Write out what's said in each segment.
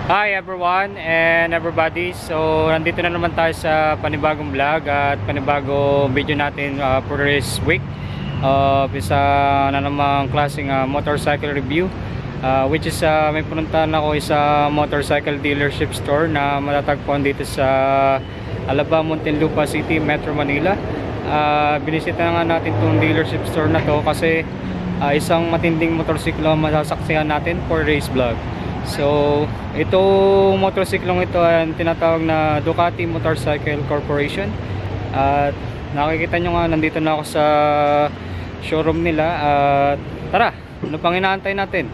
Hi everyone and everybody. So nandito na naman tayo sa panibagong vlog at panibagong video natin for this week. Isa na namang klaseng motorcycle review, which is may pununtahan ako sa motorcycle dealership store na matatagpuan dito sa Alabang, Muntinlupa City, Metro Manila. Binisita nga natin itong dealership store na to kasi isang matinding motorsiklo masasaksihan natin for race vlog. So, itong motorsiklong ito ay tinatawag na Ducati Motorcycle Corporation. At nakikita nyo nga, nandito na ako sa showroom nila. At tara, ano pang inaantay natin?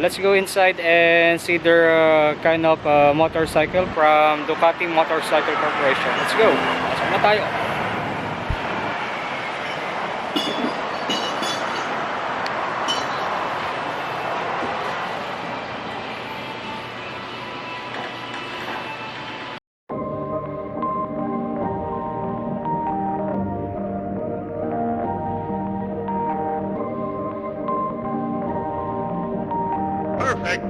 Let's go inside and see their kind of motorcycle from Ducati Motorcycle Corporation. Let's go! Pasok na tayo! Perfect.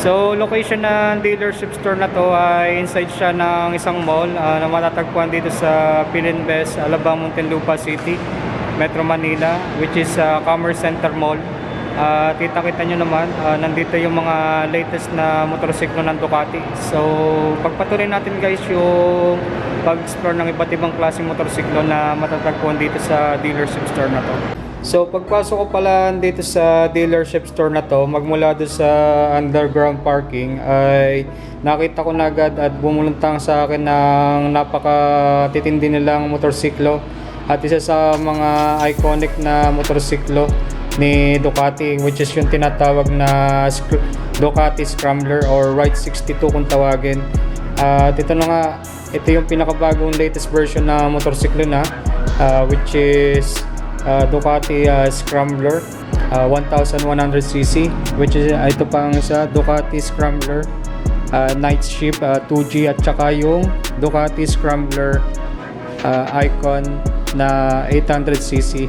So, location ng dealership store na to ay inside siya ng isang mall na matatagpuan dito sa Pininbes, Alabang, Muntinlupa City, Metro Manila, which is Commerce Center Mall. Kita-kita nyo naman, nandito yung mga latest na motorsiklo ng Ducati. So, pagpatuloy natin guys yung pag-explore ng iba't ibang klaseng motorsiklo na matatagpuan dito sa dealership store na to. So pagpasok ko pala dito sa dealership store na to, magmula doon sa underground parking, ay nakita ko na agad at bumuluntang sa akin ng napakatitindi nilang motorsiklo. at isa sa mga iconic na motorsiklo ni Ducati, which is yung tinatawag na Ducati Scrambler or Ride 62 kung tawagin. At ito na nga, ito yung pinakabagong latest version na motorsiklo na which is Ducati Scrambler 1100cc, which is ito pang isa, Ducati Scrambler Night Shift 2G, at saka yung Ducati Scrambler Icon na 800cc.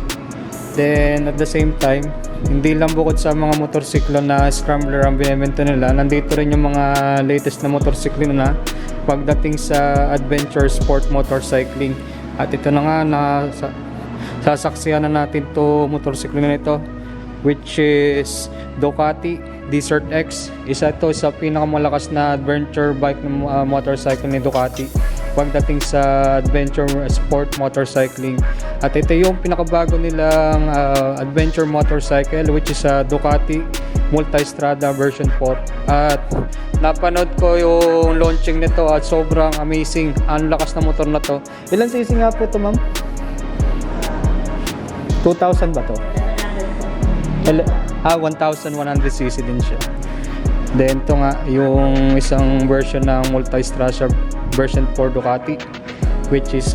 Then at the same time, hindi lang bukod sa mga motorsiklo na Scrambler ang binibenta nila, nandito rin yung mga latest na motorsiklo na pagdating sa adventure sport motorcycling. At ito na nga, sasaksihan na natin to motorsiklo na ito, which is Ducati Desert X. Isa ito sa pinakamalakas na adventure bike na motorcycle ni Ducati pagdating sa adventure sport motorcycling. At ito yung pinakabago nilang adventure motorcycle, which is Ducati Multistrada version 4. At napanood ko yung launching nito at sobrang amazing. Ang lakas na motor na to. Ilan cc nga po ito, ma'am? 2,000 ba to? 1,100cc din siya. Then ito nga yung isang version ng Multistrada version 4 Ducati, which is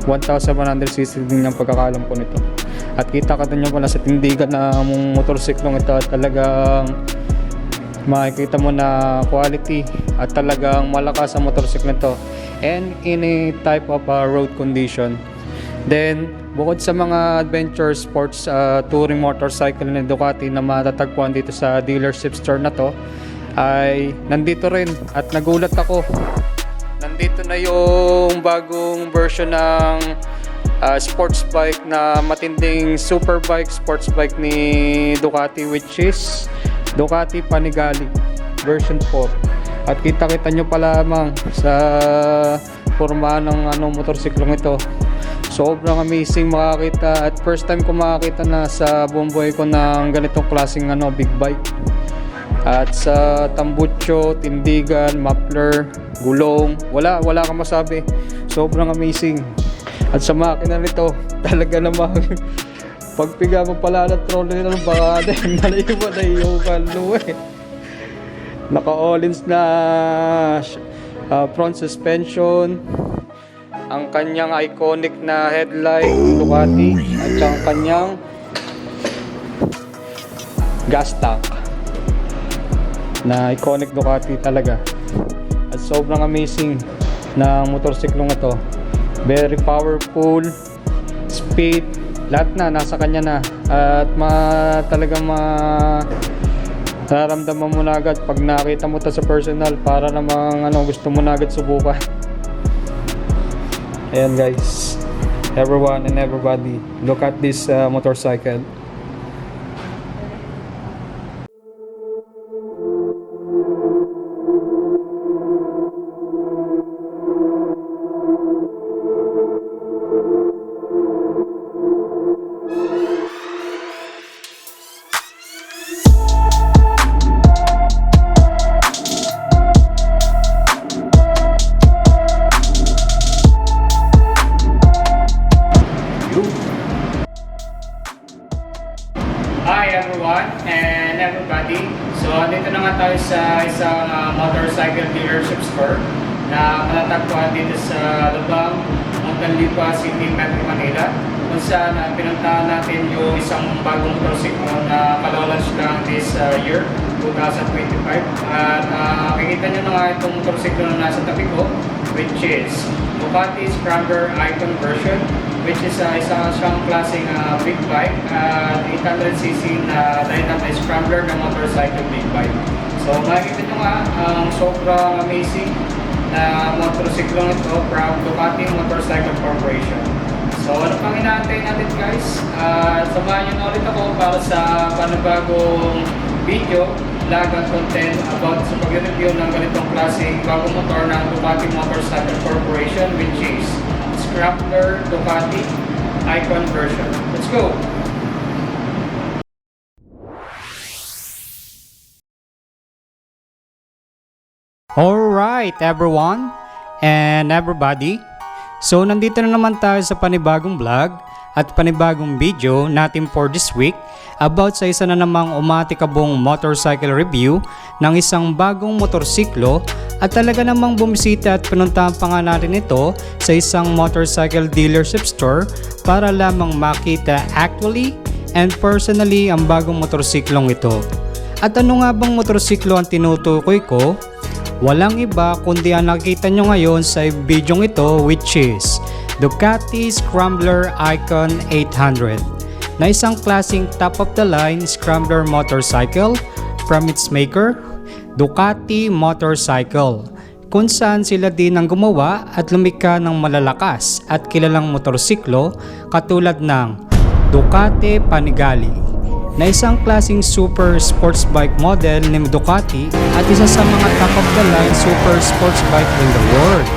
1,100cc din yung pagkakalam ko nito. At kita ka din yung pala sa tindigan ng motorsiklong ito at talagang makikita mo na quality at talagang malakas ang motorsiklo nito and in a type of road condition. Then bukod sa mga adventure sports touring motorcycle ni Ducati na matatagpuan dito sa dealership store na to, ay nandito rin at nagulat ako. Nandito na yung bagong version ng sports bike na matinding super bike, sports bike ni Ducati, which is Ducati Panigale version 4. At kita-kita nyo pa lamang sa forma ng motorsiklong ito. Sobrang amazing makakita at first time ko makakita na sa buong buhay ko ng ganitong klaseng big bike. At sa tambucho, tindigan, muffler, gulong, wala kang masabi. Sobrang amazing. At sa makina nito, talaga namang pagpiga mo pala ng trolley nito, baka din malayo mo na yung kalo eh. Naka-all-ins na front suspension, ang kanyang iconic na headlight Ducati, at ang kanyang gas tank na iconic Ducati talaga. At sobrang amazing na motorsiklong ito. Very powerful, speed, lahat na nasa kanya na. At talagang nararamdaman mo na agad pag nakita mo ito sa personal, para namang gusto mo na agad subukan. Ayan guys, everyone and everybody, look at this motorcycle. Hi everyone and everybody. So dito na nga tayo sa isang motorcycle dealership store na matatagpuan dito sa Alabang, Montalban City, Metro Manila, kung saan pinuntahan natin yung isang bagong motorsiklo na kalalaunch lang this year, 2025. At makikita nyo na nga itong motorsiklo na nasa tabi ko, which is Ducati Scrambler Icon version, which is isang klaseng big bike, 800cc na dynamic scrambler na motorcycle big bike. So makikita nyo nga ang sobrang amazing na motorsiklo ito from Ducati Motorcycle Corporation. So ano pang inaantay natin guys? Samahan nyo na ulit ako para sa panibagong video, vlog at content about sa pag-review ng ganitong klaseng bagong motor ng Ducati Motorcycle Corporation, which is Scrambler Ducati Icon version. Let's go! Alright everyone and everybody. So nandito na naman tayo sa panibagong vlog at panibagong video natin for this week about sa isa na namang umatikabong motorcycle review ng isang bagong motorsiklo at talaga namang bumisita at pinuntahan pa nga natin ito sa isang motorcycle dealership store para lamang makita actually and personally ang bagong motorsiklong ito. At ano nga bang motorsiklo ang tinutukoy ko? Walang iba kundi ang nakikita nyo ngayon sa video ito, which is Ducati Scrambler Icon 800 na isang klaseng top of the line scrambler motorcycle from its maker, Ducati Motorcycle, kung saan sila din ang gumawa at lumikha ng malalakas at kilalang motorsiklo katulad ng Ducati Panigale na isang klaseng super sports bike model ni Ducati at isa sa mga top of the line super sports bike in the world.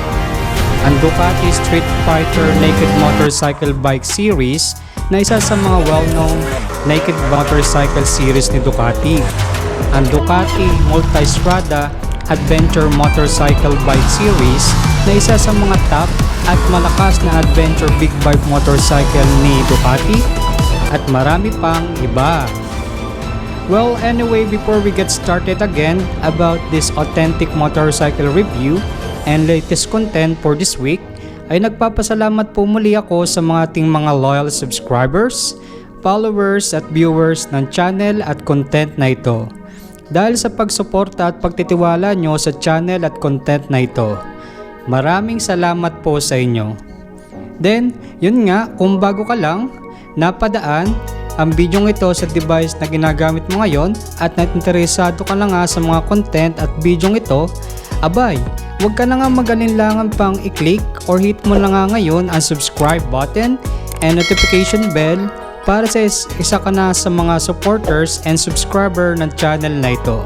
Ang Ducati Street Fighter Naked Motorcycle Bike Series na isa sa mga well-known naked motorcycle series ni Ducati. Ang Ducati Multistrada Adventure Motorcycle Bike Series na isa sa mga top at malakas na adventure big bike motorcycle ni Ducati at marami pang iba. Well, anyway, before we get started again about this authentic motorcycle review and latest content for this week, ay nagpapasalamat po muli ako sa mga ating mga loyal subscribers, followers at viewers ng channel at content na ito. Dahil sa pagsuporta at pagtitiwala nyo sa channel at content na ito, maraming salamat po sa inyo. Then, yun nga, kung bago ka lang, napadaan ang video ito sa device na ginagamit mo ngayon at nainteresado ka na nga sa mga content at video ito, abay, huwag ka na nga magalinlangan pang i-click or hit mo na nga ngayon ang subscribe button and notification bell para sa isa ka na sa mga supporters and subscriber ng channel na ito.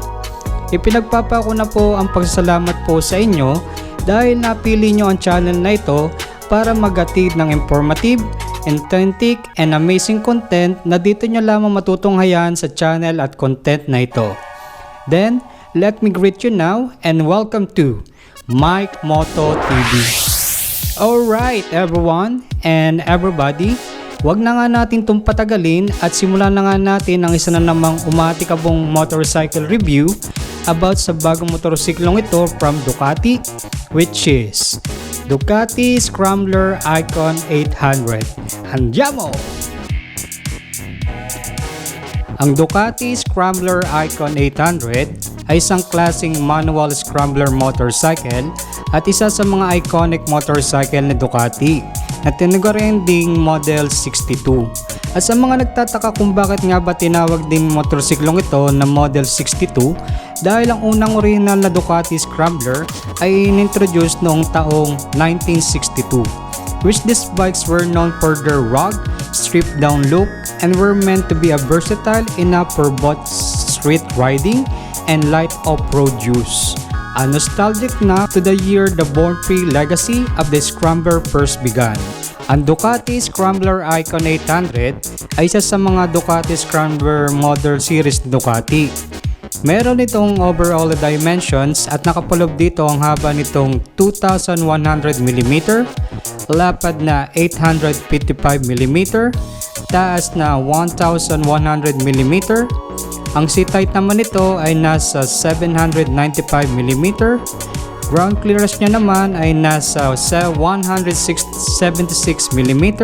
Ipinagpapako na po ang pagsasalamat po sa inyo dahil napili nyo ang channel na ito para maghatid ng informative, authentic and amazing content na dito nyo lamang matutunghayan sa channel at content na ito. Then, let me greet you now and welcome to Mykmoto TV. Alright everyone and everybody, wag na nga natin itong patagalin at simulan na nga natin ang isa na namang umatikabong motorcycle review about sa bagong motorsiklong ito from Ducati, which is Ducati Scrambler Icon 800. Andiamo! Ang Ducati Scrambler Icon 800 ay isang klaseng manual scrambler motorcycle at isa sa mga iconic motorcycle ni Ducati na tinagurian ding Model 62. At sa mga nagtataka kung bakit nga ba tinawag ding motorsiklong ito na Model 62, dahil ang unang original na Ducati Scrambler ay inintroduce noong taong 1962, which these bikes were known for their rugged, stripped down look and were meant to be a versatile enough for both street riding and light off-road use. A nostalgic na to the year the born-free legacy of the Scrambler first began. Ang Ducati Scrambler Icon 800 ay isa sa mga Ducati Scrambler model series ni Ducati. Meron itong overall dimensions at nakapulob dito ang haba nitong 2,100mm, lapad na 855mm, taas na 1,100mm. Ang seat height naman nito ay nasa 795mm, ground clearance niya naman ay nasa 176mm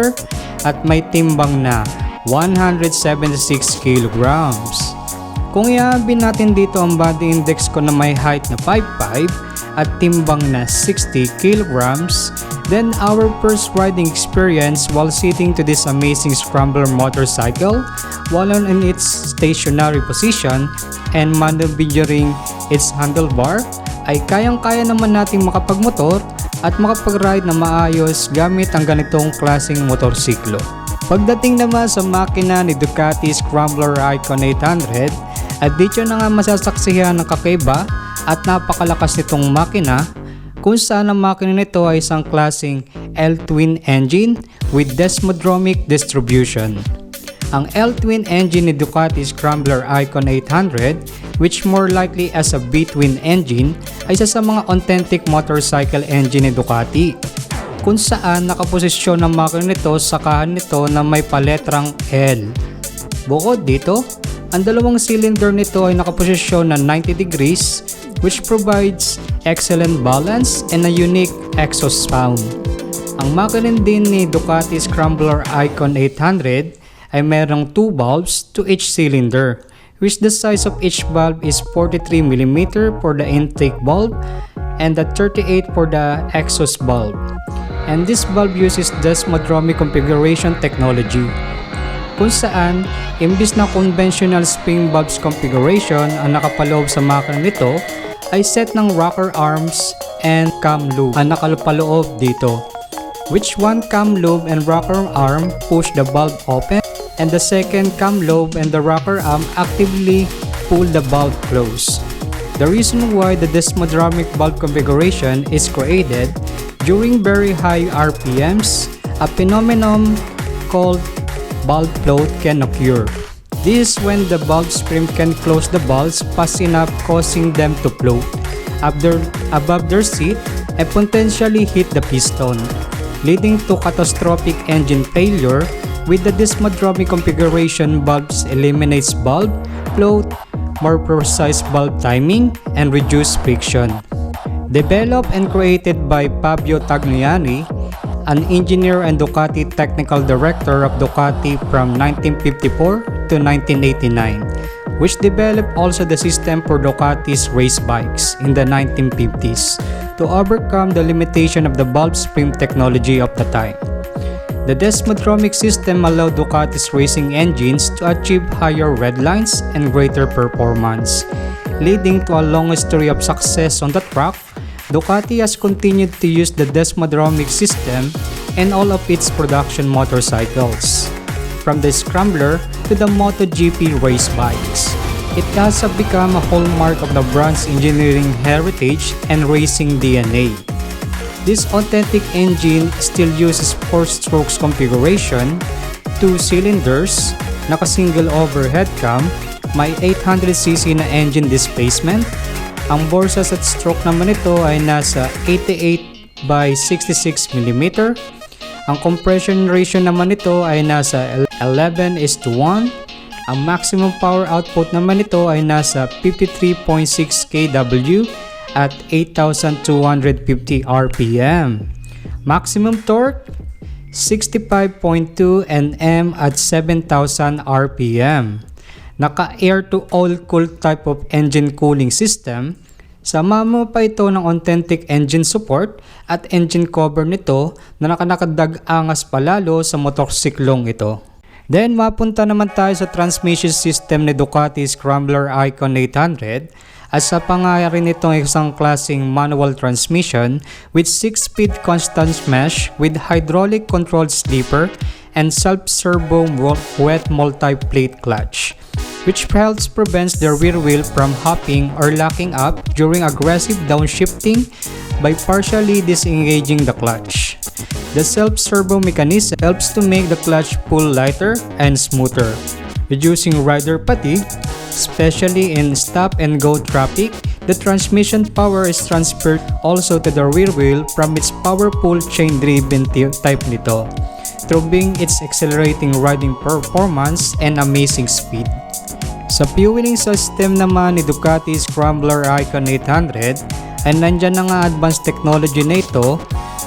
at may timbang na 176 kilograms. Kung iabin natin dito ang body index ko na may height na 5'5" at timbang na 60 kilograms, then our first riding experience while sitting to this amazing scrambler motorcycle while on in its stationary position and maneuvering its handlebar ay kayang-kaya naman nating makapagmotor at makapag-ride na maayos gamit ang ganitong klaseng motorsiklo. Pagdating naman sa makina ni Ducati Scrambler Icon 800, at dito na nga masasaksihan ng kakaiba at napakalakas nitong makina kung saan ang makina nito ay isang klaseng L-twin engine with Desmodromic distribution. Ang L-twin engine ni Ducati Scrambler Icon 800, which more likely as a B-twin engine, ay isa sa mga authentic motorcycle engine ni Ducati. kung saan nakaposisyon ang makina nito sa kahan nito na may paletrang L. Bukod dito, ang dalawang cylinder nito ay nakaposisyon na 90 degrees, which provides excellent balance and a unique exhaust sound. Ang makina din ni Ducati Scrambler Icon 800 ay mayroong 2 valves to each cylinder, which the size of each valve is 43 mm for the intake valve and the 38 for the exhaust valve. And this valve uses Desmodromic configuration technology, kung saan imbis na conventional spring valves configuration ang nakapaloob sa makina nito, ay set ng rocker arms and cam loop ang nakapaloob dito, which one cam loop and rocker arm push the valve open and the second cam lobe and the rocker arm actively pull the valve close. The reason why the Desmodromic valve configuration is created during very high RPMs, a phenomenon called valve float can occur. This is when the valve spring can close the valves fast enough, causing them to float above their seat and potentially hit the piston, leading to catastrophic engine failure. With the Desmodromic configuration, valves eliminates valve float, more precise valve timing, and reduced friction. Developed and created by Fabio Tagliani, an engineer and Ducati technical director of Ducati from 1954 to 1989, which developed also the system for Ducati's race bikes in the 1950s to overcome the limitation of the valve spring technology of the time. The Desmodromic system allowed Ducati's racing engines to achieve higher redlines and greater performance, leading to a long history of success on the track. Ducati has continued to use the Desmodromic system in all of its production motorcycles, from the Scrambler to the MotoGP race bikes. It has become a hallmark of the brand's engineering heritage and racing DNA. This authentic engine still uses 4-strokes configuration, 2 cylinders, naka-single overhead cam, may 800cc na engine displacement. Ang borsas at stroke naman nito ay nasa 88 by 66 mm. Ang compression ratio naman nito ay nasa 11:1. Ang maximum power output naman nito ay nasa 53.6 kW at 8,250 RPM. Maximum torque 65.2 Nm at 7,000 RPM. Naka-air to oil cooled type of engine cooling system. Sama mo pa ito ng authentic engine support at engine cover nito na nakadadag angas palalo sa motorsiklong ito. Then mapunta naman tayo sa transmission system ni Ducati Scrambler Icon 800. At sa pangyayari nitong isang klaseng manual transmission with 6-speed constant smash with hydraulic controlled slipper and self-servo wet multi-plate clutch, which helps prevents the rear wheel from hopping or locking up during aggressive downshifting by partially disengaging the clutch. The self-servo mechanism helps to make the clutch pull lighter and smoother, reducing rider fatigue, especially in stop-and-go traffic. The transmission power is transferred also to the rear wheel from its powerful chain-driven type nito, proving its accelerating riding performance and amazing speed. Sa fueling system naman ni Ducati Scrambler Icon 800 ay nandyan na nga advanced technology na ito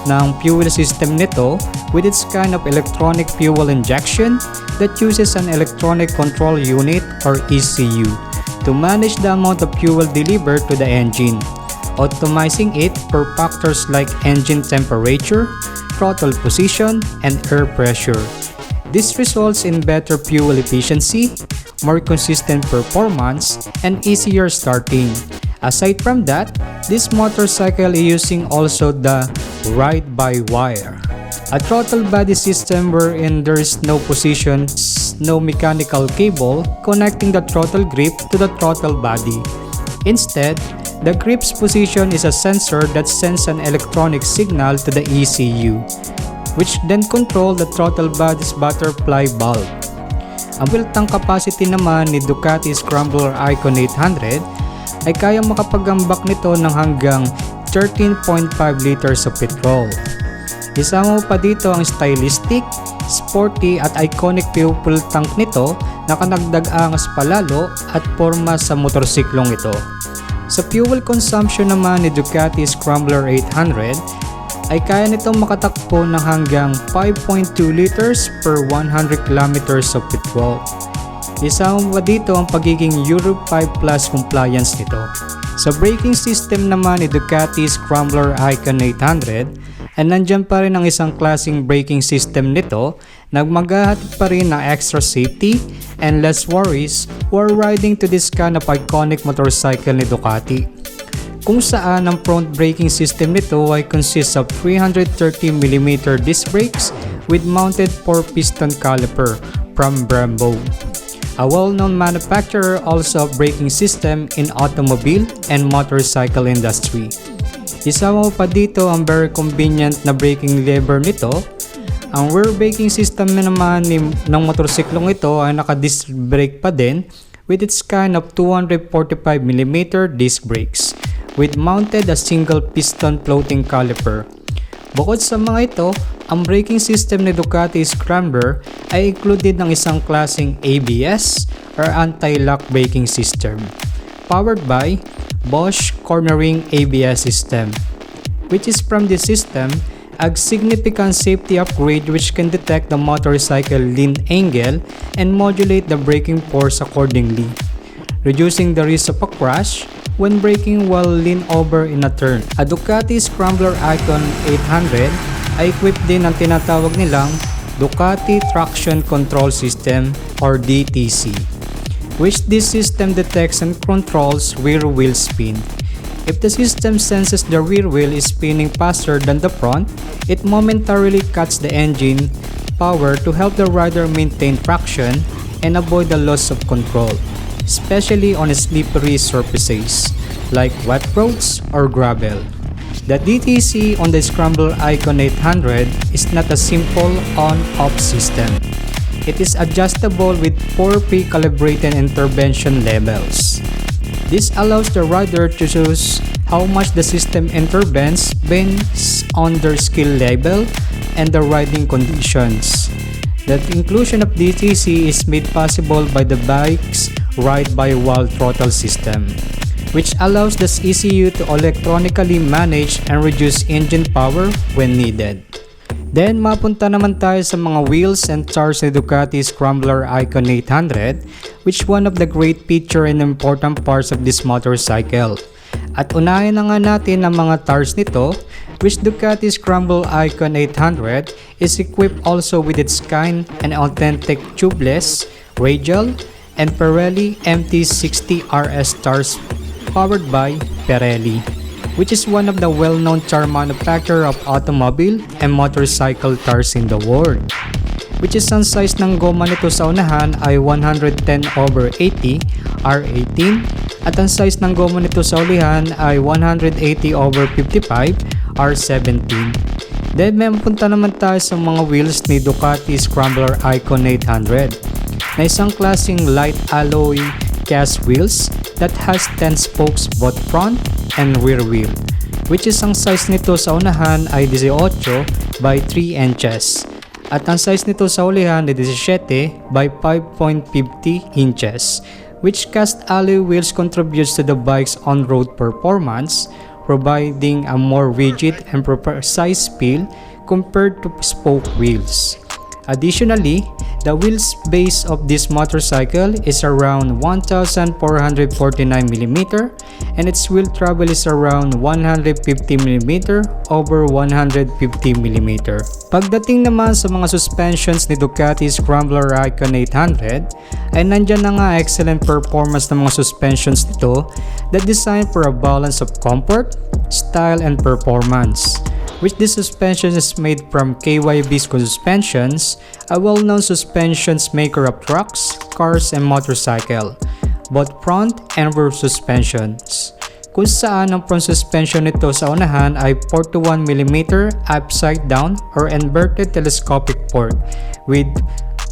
ng fuel system nito with its kind of electronic fuel injection that uses an electronic control unit or ECU to manage the amount of fuel delivered to the engine, optimizing it for factors like engine temperature, throttle position, and air pressure. This results in better fuel efficiency, more consistent performance, and easier starting. Aside from that, this motorcycle is using also the ride-by-wire, a throttle body system wherein there is no position, no mechanical cable connecting the throttle grip to the throttle body. Instead, the grip's position is a sensor that sends an electronic signal to the ECU, which then control the throttle body's butterfly valve. Ang fuel tank capacity naman ni Ducati Scrambler Icon 800 ay kayang makapag-ambak nito ng hanggang 13.5 liters of petrol. Isama mo pa dito ang stylistic, sporty at iconic fuel tank nito na kanagdag angas palalo at forma sa motorsiklong ito. Sa fuel consumption naman ni Ducati Scrambler 800 ay kaya nitong makatakbo ng hanggang 5.2 liters per 100 kilometers of petrol. Isama pa dito ang pagiging Euro 5 Plus compliance nito. Sa braking system naman ni Ducati Scrambler Icon 800 ay nandyan pa rin ang isang klaseng braking system nito na maghahatid pa rin ng extra safety and less worries while riding to this kind of iconic motorcycle ni Ducati. Kung saan ang front braking system nito ay consists of 330mm disc brakes with mounted 4-piston caliper from Brembo, a well-known manufacturer also of braking system in automobile and motorcycle industry. Isama mo pa dito ang very convenient na braking lever nito. Ang rear braking system naman ng motorsiklong ito ay naka-disc brake pa din with its kind of 245mm disc brakes with mounted a single piston floating caliper. Bukod sa mga ito, ang braking system ni Ducati Scrambler ay included ng isang klaseng ABS or anti-lock braking system, powered by Bosch cornering ABS system, which is from this system a significant safety upgrade which can detect the motorcycle lean angle and modulate the braking force accordingly, reducing the risk of a crash when braking while lean over in a turn. A Ducati Scrambler Icon 800 ay equipped din ng tinatawag nilang Ducati Traction Control System or DTC, which this system detects and controls rear wheel spin. If the system senses the rear wheel is spinning faster than the front, it momentarily cuts the engine power to help the rider maintain traction and avoid the loss of control, especially on slippery surfaces like wet roads or gravel. The DTC on the Scrambler Icon 800 is not a simple on-off system. It is adjustable with 4 pre-calibrated intervention levels. This allows the rider to choose how much the system intervenes based on their skill level and the riding conditions. The inclusion of DTC is made possible by the bike's ride-by-wire throttle system, which allows the ECU to electronically manage and reduce engine power when needed. Then mapunta naman tayo sa mga wheels and tires ni Ducati Scrambler Icon 800, which one of the great feature and important parts of this motorcycle. At unahin na nga natin ang mga tires nito, which Ducati Scrambler Icon 800 is equipped also with its kind and authentic tubeless, radial, and Pirelli MT60 RS tires powered by Pirelli, which is one of the well-known tire manufacturer of automobile and motorcycle tires in the world. Which is ang size ng goma nito sa unahan ay 110/80 R18 at ang size ng goma nito sa ulihan ay 180/55 R17. Then may punta naman tayo sa mga wheels ni Ducati Scrambler Icon 800 na isang klaseng light alloy cast wheels that has 10 spokes both front and rear wheel, which is ang size nito sa unahan ay 18 by 3 inches at ang size nito sa ulihan ay 17 by 5.50 inches, which cast alloy wheels contributes to the bike's on-road performance, providing a more rigid and precise feel compared to spoke wheels. Additionally, the wheels base of this motorcycle is around 1,449mm and its wheel travel is around 150mm over 150mm. Pagdating naman sa mga suspensions ni Ducati Scrambler Icon 800 ay nandyan na nga excellent performance ng mga suspensions nito that designed for a balance of comfort, style, and performance, which this suspension is made from KYB Suspensions, a well-known suspensions maker of trucks, cars, and motorcycle, both front and rear suspensions. Kung saan ang front suspension nito sa unahan ay 41mm upside down or inverted telescopic fork with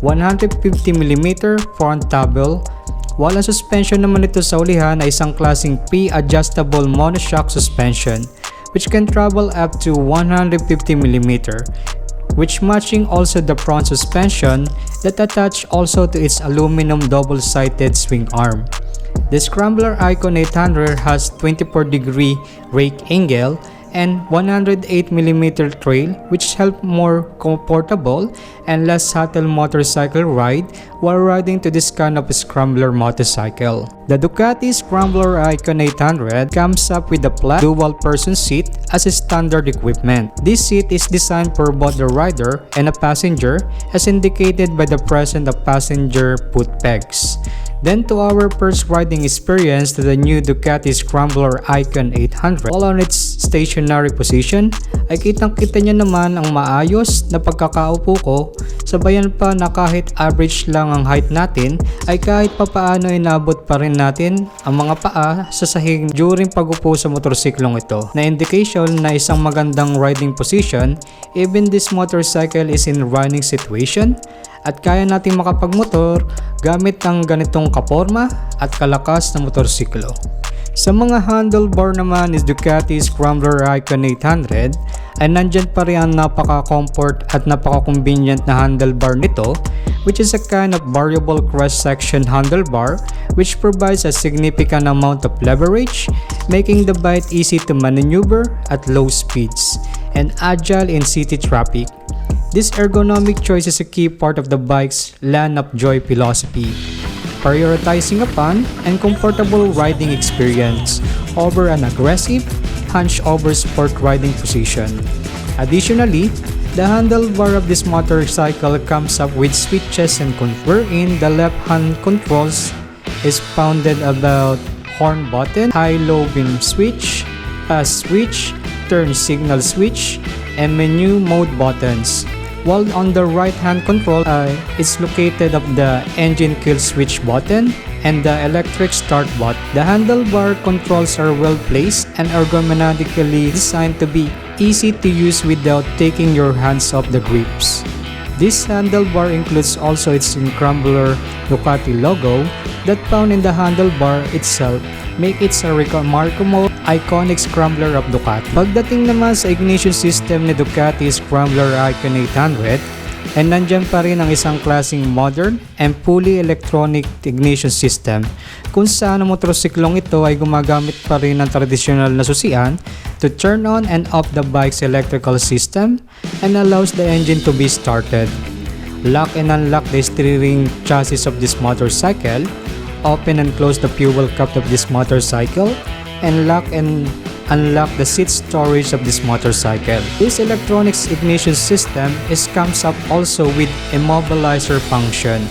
150mm front table, while ang suspension naman nito sa ulihan ay isang klaseng pre-adjustable monoshock suspension which can travel up to 150mm, which matching also the front suspension that attach also to its aluminum double-sided swing arm. The Scrambler Icon 800 has 24-degree rake angle and 108mm trail, which help more comfortable and less subtle motorcycle ride while riding to this kind of scrambler motorcycle. The Ducati Scrambler Icon 800 comes up with a flat dual-person seat as a standard equipment. This seat is designed for both the rider and a passenger, as indicated by the presence of passenger foot pegs. Then to our first riding experience to the new Ducati Scrambler Icon 800. While on its stationary position, ay kitang-kita nyo naman ang maayos na pagkakaupo ko, sabayan pa na kahit average lang ang height natin, ay kahit papaano inabot pa rin natin ang mga paa sa sahig during pag-upo sa motorsiklong ito, na indication na isang magandang riding position even this motorcycle is in running situation, at kaya nating makapagmotor gamit ang ganitong kaporma at kalakas na motorsiklo. Sa mga handlebar naman is Ducati Scrambler Icon 800 ay nandyan pa rin ang napaka-comfort at napaka-convenient na handlebar nito, which is a kind of variable cross-section handlebar which provides a significant amount of leverage, making the bike easy to maneuver at low speeds and agile in city traffic. This ergonomic choice is a key part of the bike's land of joy philosophy, prioritizing a fun and comfortable riding experience over an aggressive, hunched-over sport riding position. Additionally, the handlebar of this motorcycle comes up with switches and wherein the left-hand controls is founded about horn button, high-low beam switch, pass switch, turn signal switch, and menu mode buttons. While on the right-hand control, it's located of the engine kill switch button and the electric start button. The handlebar controls are well placed and ergonomically designed to be easy to use without taking your hands off the grips. This handlebar includes also its Scrambler Ducati logo that found in the handlebar itself, make it a remarkable, iconic scrambler of Ducati. Pagdating naman sa ignition system ni Ducati Scrambler Icon 800, ay nandyan pa rin ang isang klaseng modern and fully electronic ignition system, kung saan ang motorsiklong ito ay gumagamit pa rin ng tradisyonal na susian to turn on and off the bike's electrical system and allows the engine to be started. Lock and unlock the steering chassis of this motorcycle, open and close the fuel cap of this motorcycle, and lock and unlock the seat storage of this motorcycle. This electronics ignition system comes up also with immobilizer function,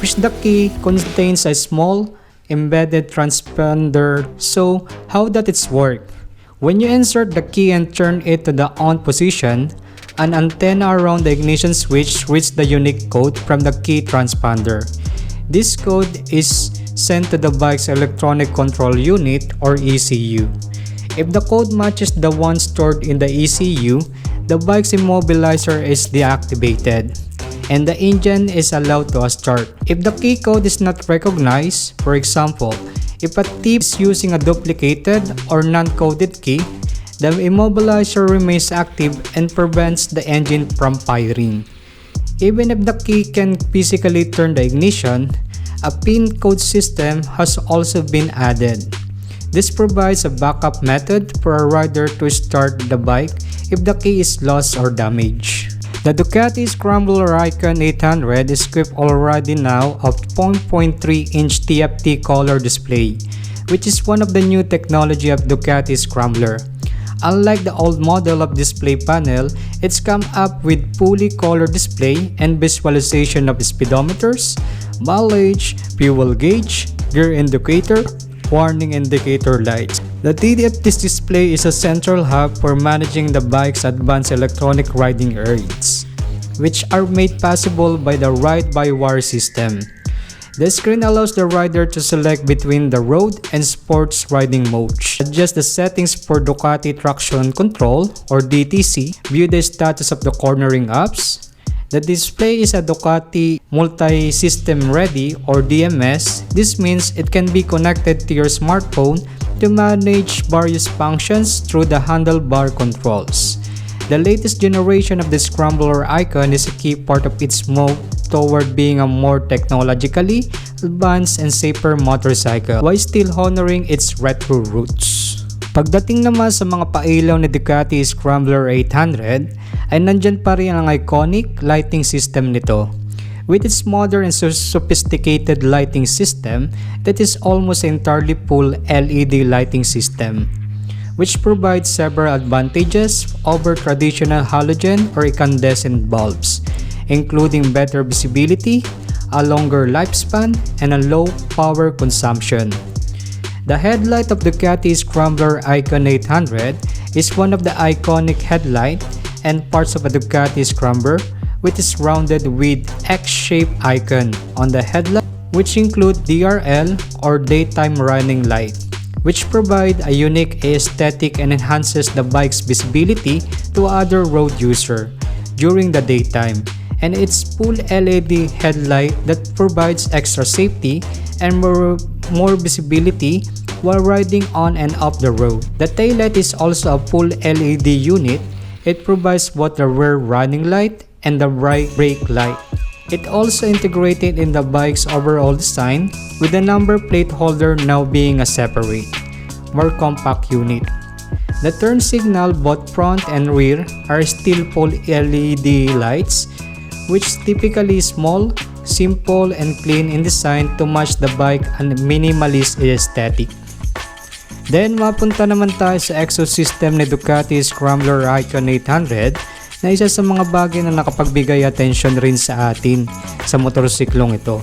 which the key contains a small embedded transponder. So how does it work? When you insert the key and turn it to the on position, an antenna around the ignition switch reads the unique code from the key transponder. This code is sent to the bike's electronic control unit or ECU. If the code matches the one stored in the ECU, the bike's immobilizer is deactivated and the engine is allowed to start. If the key code is not recognized, for example, if a thief is using a duplicated or non-coded key, the immobilizer remains active and prevents the engine from firing. Even if the key can physically turn the ignition, a PIN code system has also been added. This provides a backup method for a rider to start the bike if the key is lost or damaged. The Ducati Scrambler Icon 800 is equipped already now of 0.3-inch TFT color display, which is one of the new technology of Ducati Scrambler. Unlike the old model of display panel, it's come up with fully color display and visualization of speedometers, mileage, fuel gauge, gear indicator, warning indicator lights. The TFT display is a central hub for managing the bike's advanced electronic riding aids, which are made possible by the ride-by-wire system. The screen allows the rider to select between the road and sports riding modes, adjust the settings for Ducati Traction Control or DTC, view the status of the cornering apps. The display is a Ducati Multi-System Ready or DMS. This means it can be connected to your smartphone to manage various functions through the handlebar controls. The latest generation of the Scrambler icon is a key part of its move toward being a more technologically advanced and safer motorcycle while still honoring its retro roots. Pagdating naman sa mga pailaw ni Ducati Scrambler 800 ay nandyan pa rin ang iconic lighting system nito. With its modern and sophisticated lighting system that is almost entirely full LED lighting system, which provides several advantages over traditional halogen or incandescent bulbs, including better visibility, a longer lifespan, and a low power consumption. The headlight of Ducati Scrambler Icon 800 is one of the iconic headlight and parts of a Ducati Scrambler, which is rounded with X-shaped icon on the headlight, which include DRL or daytime running light, which provide a unique aesthetic and enhances the bike's visibility to other road user during the daytime, and its full LED headlight that provides extra safety and more visibility while riding on and off the road. The taillight is also a full LED unit. It provides both the rear running light and the right brake light. It also integrated in the bike's overall design, with the number plate holder now being a separate, more compact unit. The turn signal, both front and rear, are still full LED lights, which typically small, simple, and clean in design to match the bike and minimalist aesthetic. Then mapunta naman tayo sa exhaust system ni Ducati Scrambler Icon 800 na isa sa mga bagay na nakapagbigay atensyon rin sa atin sa motorsiklong ito.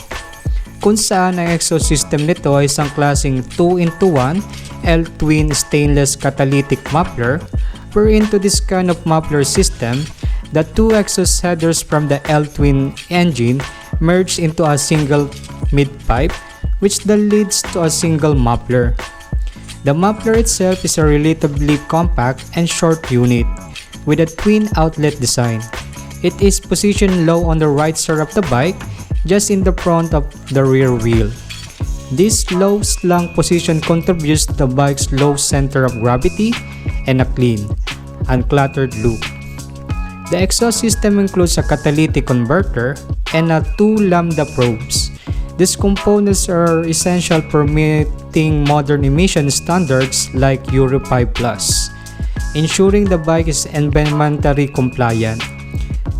Kung saan ang exhaust system nito ay isang klaseng 2-in-1 L-twin stainless catalytic muffler, wherein to this kind of muffler system, the two exhaust headers from the L-twin engine merge into a single mid-pipe, which then leads to a single muffler. The muffler itself is a relatively compact and short unit with a twin outlet design. It is positioned low on the right side of the bike, just in the front of the rear wheel. This low slung position contributes to the bike's low center of gravity and a clean, uncluttered look. The exhaust system includes a catalytic converter and two lambda probes. These components are essential for meeting modern emission standards like Euro 5+, ensuring the bike is environmentally compliant.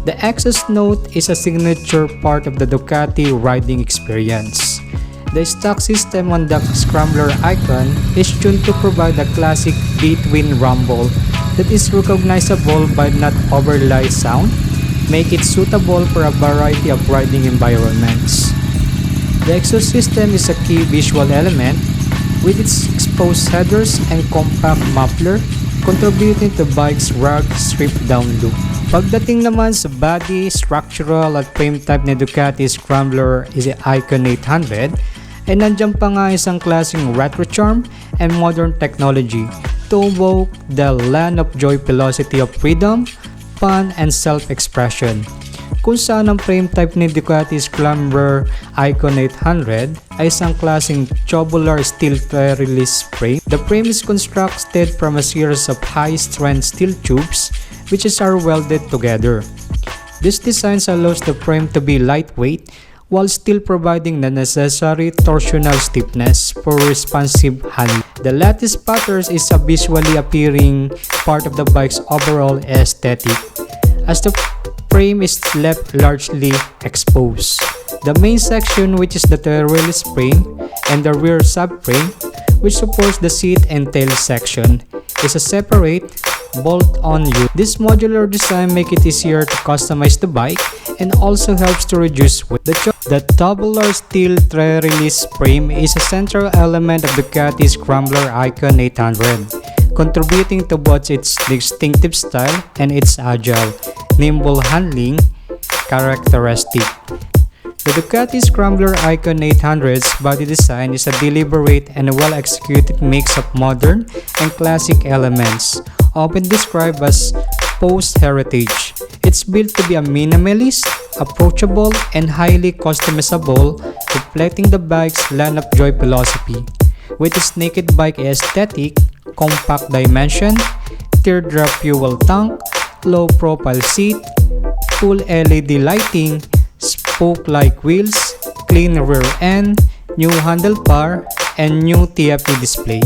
The exhaust note is a signature part of the Ducati riding experience. The stock system on the Scrambler Icon is tuned to provide a classic V-twin rumble that is recognizable by not overly sound, make it suitable for a variety of riding environments. The exhaust system is a key visual element, with its exposed headers and compact muffler contributing to bike's rugged stripped-down look. Pagdating naman sa body, structural at frame type ni Ducati Scrambler is Icon 800, ay nandiyan pa nga isang klaseng retro charm and modern technology to evoke the land of joy velocity of freedom, fun, and self-expression. Kung saan ang frame type ni Ducati Scrambler Icon 800 ay isang klaseng tubular steel release frame. The frame is constructed from a series of high-strength steel tubes which are welded together. This design allows the frame to be lightweight while still providing the necessary torsional stiffness for responsive handling. The lattice pattern is a visually appealing part of the bike's overall aesthetic, as the frame is left largely exposed. The main section, which is the release frame, and the rear subframe, which supports the seat and tail section, is a separate bolt-on unit. This modular design makes it easier to customize the bike and also helps to reduce weight. The tubular steel release frame is a central element of the Ducati Scrambler Icon 800, contributing to both its distinctive style and its agile, nimble handling characteristic. The Ducati Scrambler Icon 800's body design is a deliberate and well-executed mix of modern and classic elements, often described as post-heritage. It's built to be a minimalist, approachable, and highly customizable, reflecting the bike's land of joy philosophy. with its naked bike aesthetic, compact dimension, teardrop fuel tank, low profile seat, full LED lighting, spoke-like wheels, clean rear end, new handlebar, and new TFT display,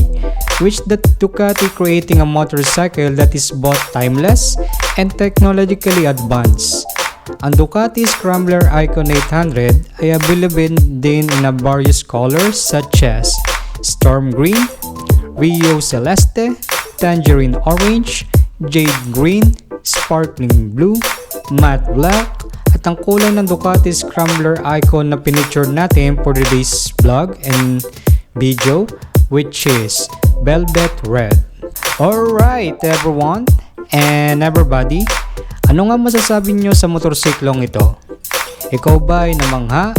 which the Ducati creating a motorcycle that is both timeless and technologically advanced. Ang Ducati Scrambler Icon 800 ay available din in a various colors such as Storm Green, Rio Celeste, Tangerine Orange, Jade Green, Sparkling Blue, Matte Black, at ang kulay ng Ducati Scrambler Icon na pinicture natin for today's vlog and video, which is Velvet Red. Alright everyone and everybody, ano nga masasabi nyo sa motorsiklong ito? Ikaw ba ay namangha,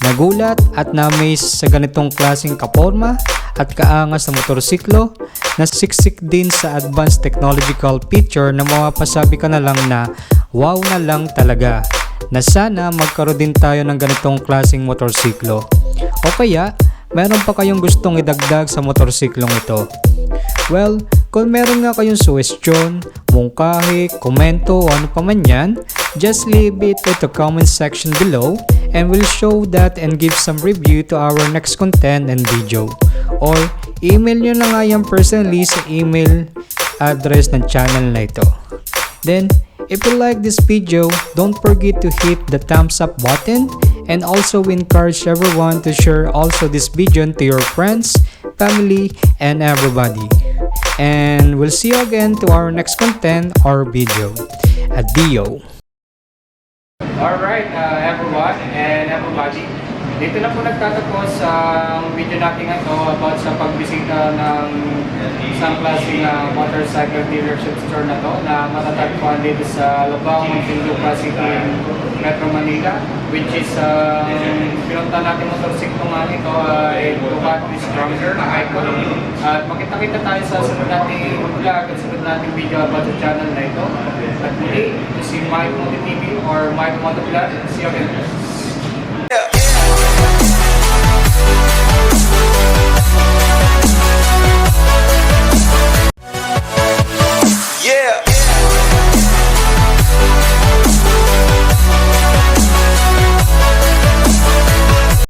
nagulat at na-amaze sa ganitong klaseng kaporma at kaangas na motorsiklo na siksik din sa advanced technological feature na mapapasabi ka na lang na wow na lang talaga, na sana magkaroon din tayo ng ganitong klaseng motorsiklo? O kaya meron pa kayong gustong idagdag sa motorsiklong ito? Well, kung meron nga kayong suggestion, mungkahi, komento o ano pa man yan, just leave it at the comment section below and we'll show that and give some review to our next content and video. Or email nyo na nga yan personally sa email address ng channel na ito. Then, if you like this video, don't forget to hit the thumbs up button and also encourage everyone to share also this video to your friends, family, and everybody. And we'll see you again to our next content or video. Adio! Alright, everyone and everybody, dito na po nagtatapos ang video natin ito about sa pagbisita ng isang klaseng motorcycle dealership store na to na matatagpuan dito sa Alabang, Mykmoto City, Metro Manila, which is pinunta natin motorsiklo nga ito ay Ducati Scrambler Icon. At makita-kita tayo sa sunod nating vlog at sunod nating video about sa channel na ito. At muli, ito si Mykmoto TV or Mykmoto Vlog. See you again.